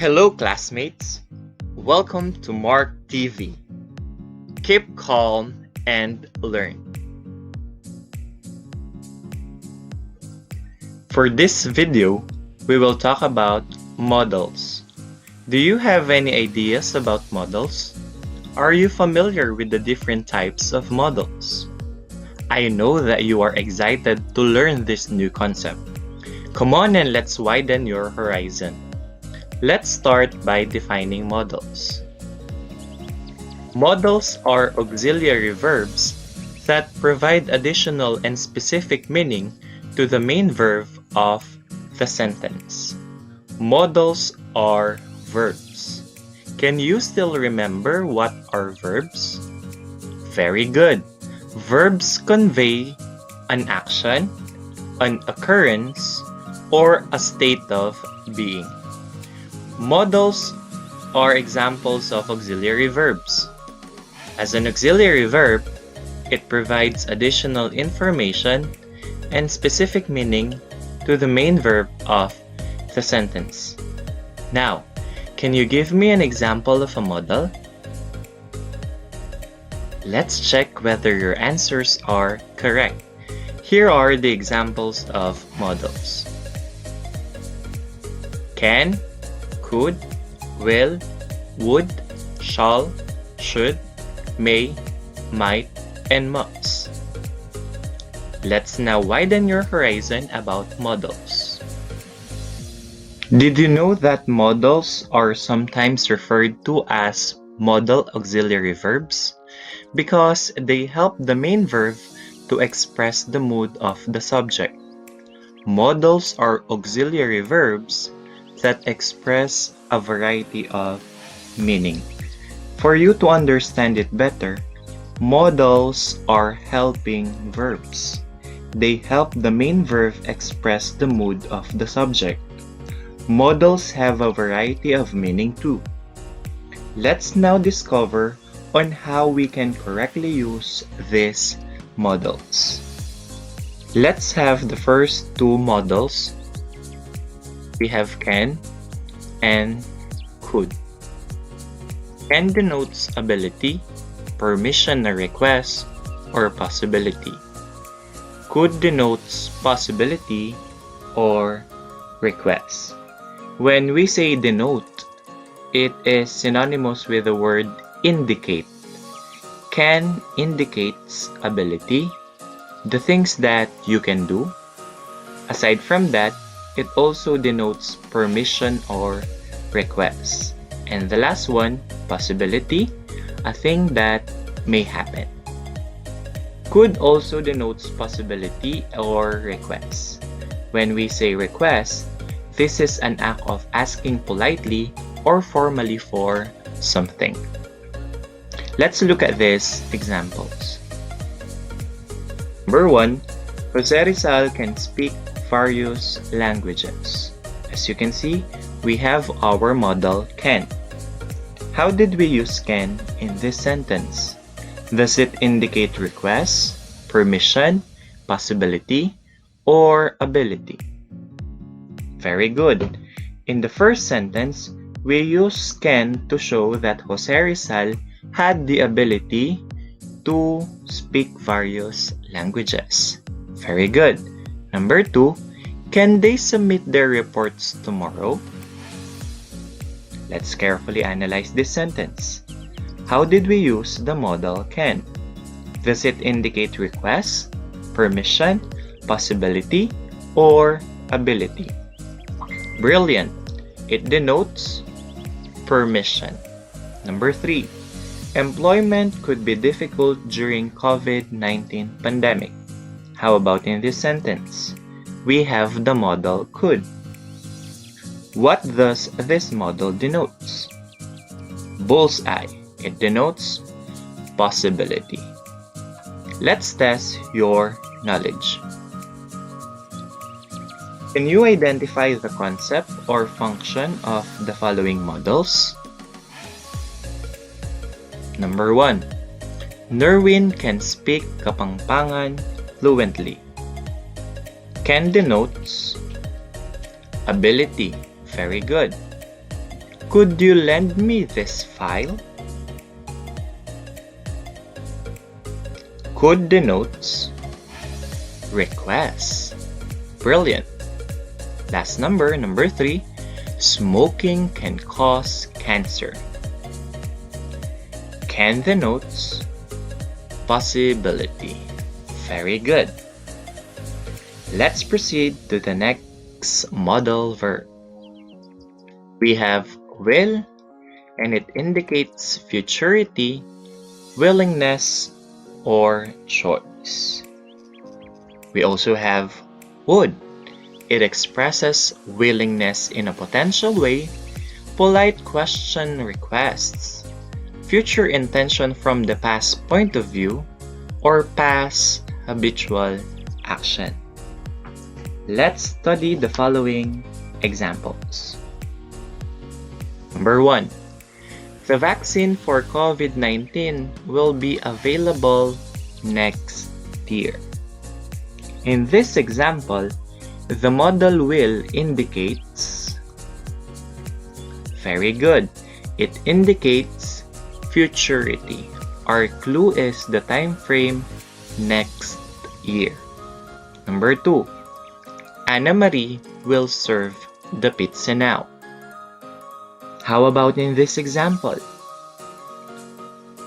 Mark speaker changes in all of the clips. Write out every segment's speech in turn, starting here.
Speaker 1: Hello classmates, welcome to Mark TV. Keep calm and learn. For this video, we will talk about modals. Do you have any ideas about modals? Are you familiar with the different types of modals? I know that you are excited to learn this new concept. Come on and let's widen your horizon. Let's start by defining modals. Modals are auxiliary verbs that provide additional and specific meaning to the main verb of the sentence. Modals are verbs. Can you still remember what are verbs? Very good. Verbs convey an action, an occurrence, or a state of being. Modals are examples of auxiliary verbs. As an auxiliary verb, it provides additional information and specific meaning to the main verb of the sentence. Now, can you give me an example of a modal? Let's check whether your answers are correct. Here are the examples of modals. Can, could, will, would, shall, should, may, might, and must. Let's now widen your horizon about modals. Did you know that modals are sometimes referred to as modal auxiliary verbs? Because they help the main verb to express the mood of the subject. Modals are auxiliary verbs that express a variety of meaning. For you to understand it better, modals are helping verbs. They help the main verb express the mood of the subject. Modals have a variety of meaning too. Let's now discover on how we can correctly use these modals. Let's have the first two modals. We have can and could. Can denotes ability, permission or request, or possibility. Could denotes possibility or request. When we say denote, it is synonymous with the word indicate. Can indicates ability, the things that you can do. Aside from that, it also denotes permission or request. And the last one, possibility, a thing that may happen. Could also denotes possibility or request. When we say request, this is an act of asking politely or formally for something. Let's look at these examples. Number 1, Jose Rizal can speak various languages. As you can see, we have our modal can. How did we use can in this sentence? Does it indicate request, permission, possibility, or ability? Very good. In the first sentence, we use can to show that Jose Rizal had the ability to speak various languages. Very good. Number 2, can they submit their reports tomorrow? Let's carefully analyze this sentence. How did we use the modal can? Does it indicate request, permission, possibility, or ability? Brilliant! It denotes permission. Number 3, employment could be difficult during COVID-19 pandemic. How about in this sentence? We have the modal could. What does this modal denotes? Bullseye. It denotes possibility. Let's test your knowledge. Can you identify the concept or function of the following modals? Number 1. Nerwin can speak Kapampangan fluently. Can denotes ability. Very good. Could you lend me this file? Could denotes request. Brilliant. Last number 3. Smoking can cause cancer. Can denotes possibility. Very good. Let's proceed to the next modal verb. We have will, and it indicates futurity, willingness, or choice. We also have would. It expresses willingness in a potential way, polite question requests, future intention from the past point of view, or past habitual action. Let's study the following examples. Number 1. The vaccine for COVID-19 will be available next year. In this example, the modal will indicates very good. It indicates futurity. Our clue is the time frame next year. Number 2. Anna Marie will serve the pizza now. How about in this example?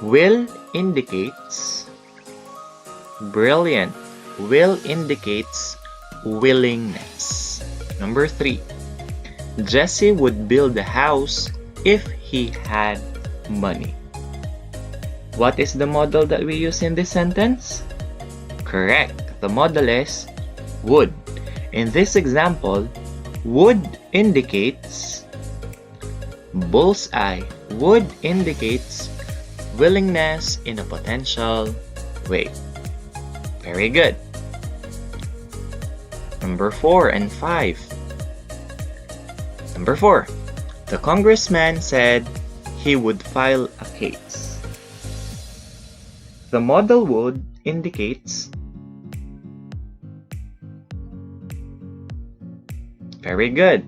Speaker 1: Will indicates brilliant. Will indicates willingness. Number 3. Jesse would build a house if he had money. What is the modal that we use in this sentence? Correct. The modal is would. In this example, would indicates bullseye. Would indicates willingness in a potential way. Very good. Number 4 and 5. Number 4. The congressman said he would file a case. The modal would indicates very good.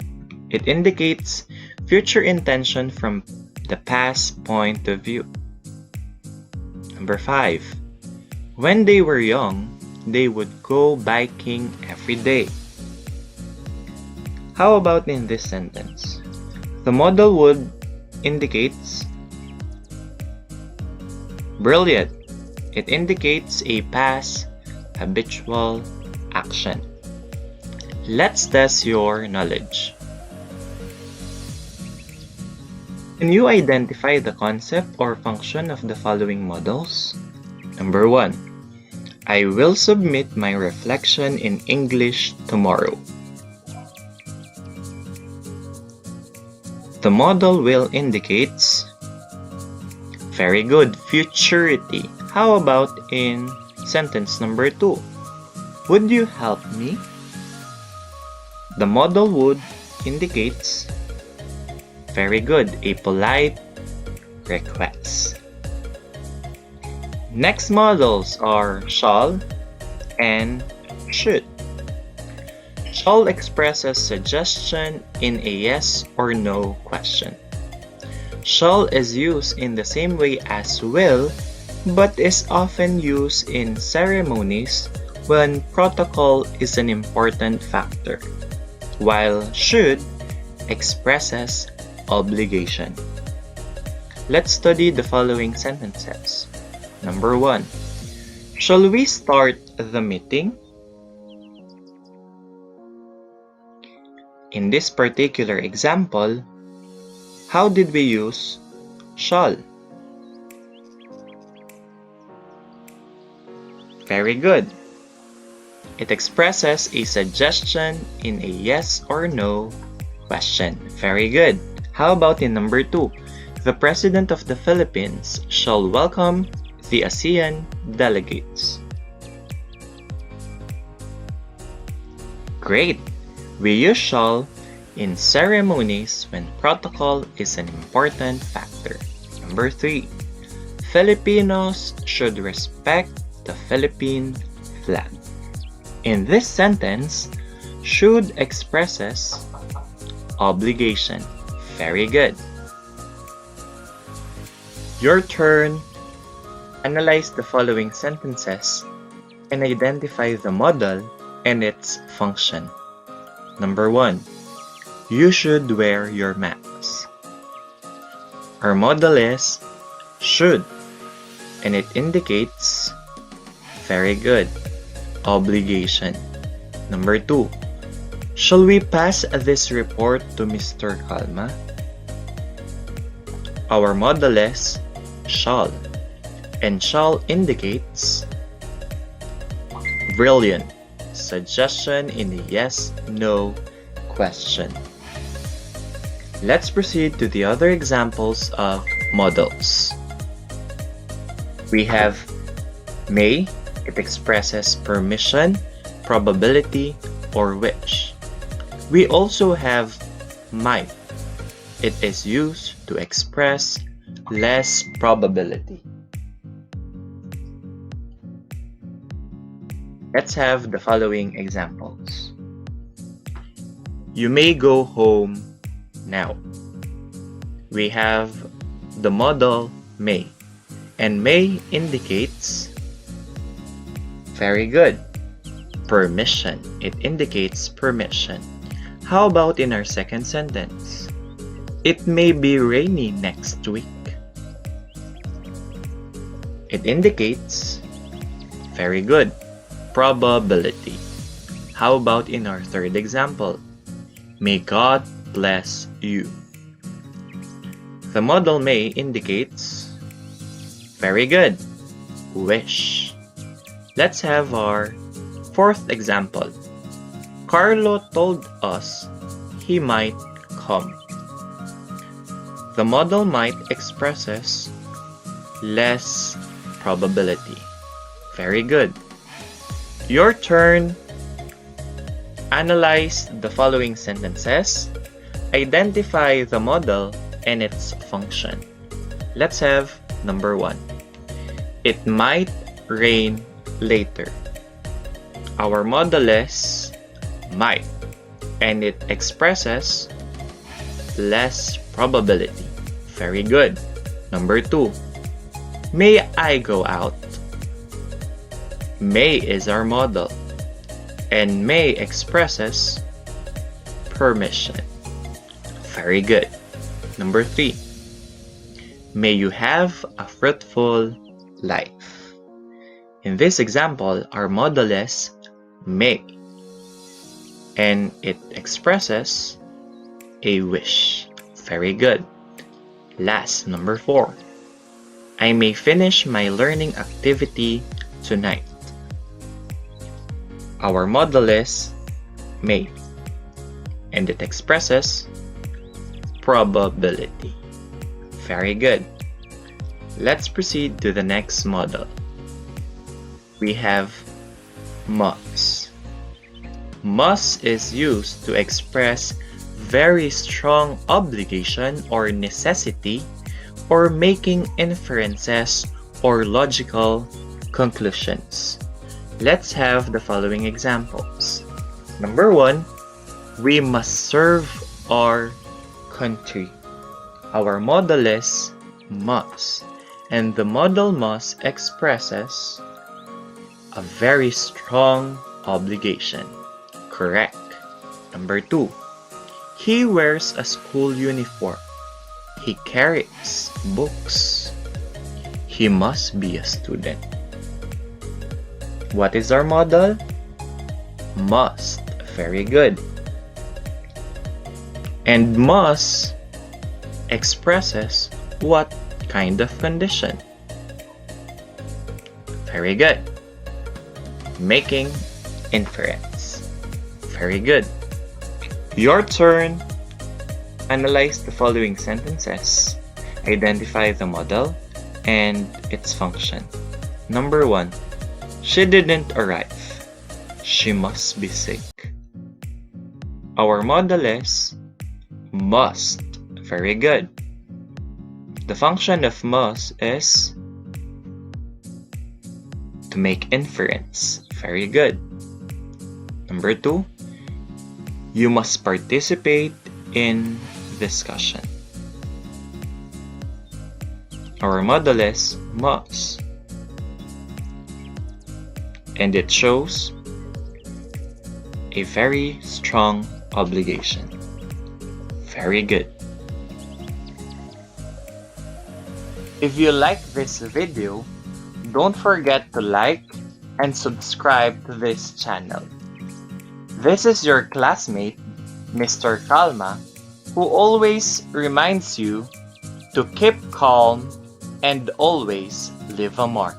Speaker 1: It indicates future intention from the past point of view. Number 5. When they were young, they would go biking every day. How about in this sentence? The modal would indicates brilliant. It indicates a past habitual action. Let's test your knowledge. Can you identify the concept or function of the following modals? Number 1. I will submit my reflection in English tomorrow. The modal will indicates very good, futurity. How about in sentence number 2? Would you help me? The modal would indicates very good, a polite request. Next modals are shall and should. Shall expresses suggestion in a yes or no question. Shall is used in the same way as will, but is often used in ceremonies when protocol is an important factor, while should expresses obligation. Let's study the following sentences. Number 1. Shall we start the meeting? In this particular example, how did we use shall? Very good. It expresses a suggestion in a yes or no question. Very good. How about in number 2? The President of the Philippines shall welcome the ASEAN delegates. Great! We use shall in ceremonies when protocol is an important factor. Number 3. Filipinos should respect the Philippine flag. In this sentence, should expresses obligation. Very good. Your turn. Analyze the following sentences and identify the modal and its function. Number 1. You should wear your mask. Our modal is should, and it indicates very good, obligation. Number 2. Shall we pass this report to Mr. Kalma? Our modal is shall, and shall indicates brilliant, suggestion in a yes-no question. Let's proceed to the other examples of modals. We have may, it expresses permission, probability, or wish. We also have might. It is used to express less probability. Let's have the following examples. You may go home now. We have the modal may, and may indicates very good, permission. It indicates permission. How about in our second sentence? It may be rainy next week. It indicates very good, probability. How about in our third example? May God bless you. The modal may indicates very good, wish. Let's have our fourth example. Carlo told us he might come. The modal might expresses less probability. Very good. Your turn. Analyze the following sentences. Identify the modal and its function. Let's have number 1. It might rain later. Our modal is might, and it expresses less probability. Very good. Number 2. May I go out? May is our modal, and may expresses permission. Very good. Number 3. May you have a fruitful life. In this example, our modal is may, and it expresses a wish. Very good. Last, number 4. I may finish my learning activity tonight. Our modal is may, and it expresses probability. Very good. Let's proceed to the next modal. We have must. Must is used to express very strong obligation or necessity, or making inferences or logical conclusions. Let's have the following examples. Number 1, we must serve our country. Our modal is must, and the modal must expresses a very strong obligation. Correct. Number 2, he wears a school uniform. He carries books. He must be a student. What is our modal? Must. Very good. And must expresses what kind of condition? Very good. Making inference. Very good. Your turn. Analyze the following sentences. Identify the modal and its function. Number 1. She didn't arrive. She must be sick. Our modal is must. Very good. The function of must is to make inference. Very good. Number 2. You must participate in discussion. Our modal is must. And it shows a very strong obligation. Very good. If you like this video, don't forget to like and subscribe to this channel. This is your classmate, Mr. Kalma, who always reminds you to keep calm and always leave a mark.